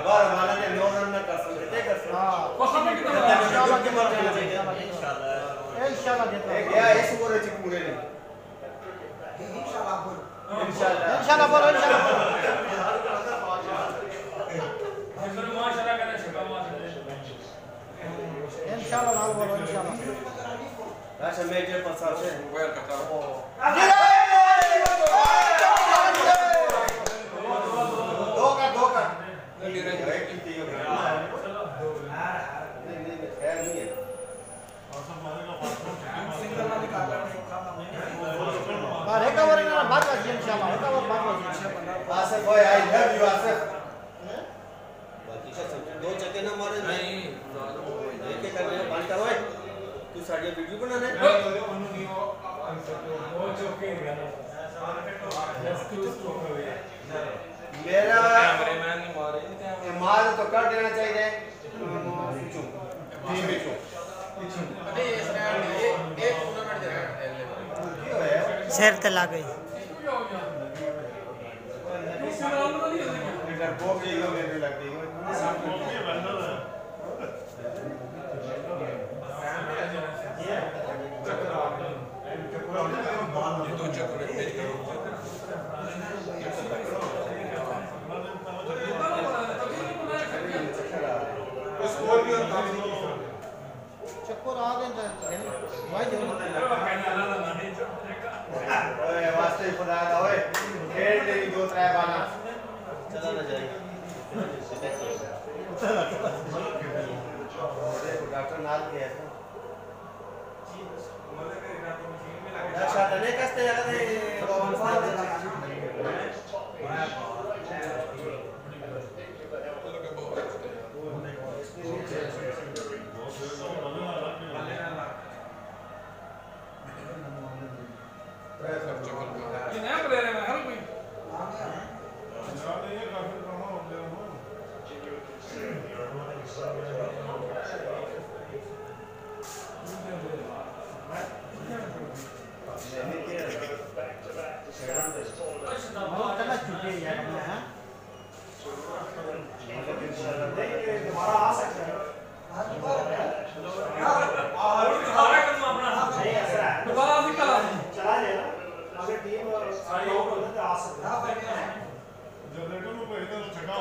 बार वाला ने 9 रन ना कर सकते कर सकते हां इंशाल्लाह देता है या इस ओवर च पूरे नहीं इंशाल्लाह बोलो इंशाल्लाह माशाल्लाह कहना छक्का मार इंशाल्लाह नाल बोलो इंशाल्लाह अच्छा मेजर पसार से मोबाइल का दो का आसिफ भाई आई लव यू आसिफ बाकी का सब दो चक्के ना मारे नहीं एक एक करने बांटा ओए तू साड़ी वीडियो बनाना है वो चौके मेरा कैमरामैन ने मारे मार तो कर देना चाहिए अबे इस राउंड एक टूर्नामेंट दे शेर ते ला गई इधर वो भी मेरे लग गई दो चक्कर तेज करो स्कोर भी होता है चक्कर आ गए भाई जो ओए वास्ते खुदा दा ओए खेल तेरी दो त्रै बाला चला ना जाएगा डॉक्टर नाल के है अच्छा तने कस्ते जाते गोवन साहब ये नया प्लेयर है हर कोई ये काफी पुराना हो गया हो बहुत कला छुट्टी है यार अपने हैं दोबारा आ सकते हैं दोबारा भी चला लेना अगर टीम सारी हो तो आ सकते हैं जनरेटर को इधर छक्का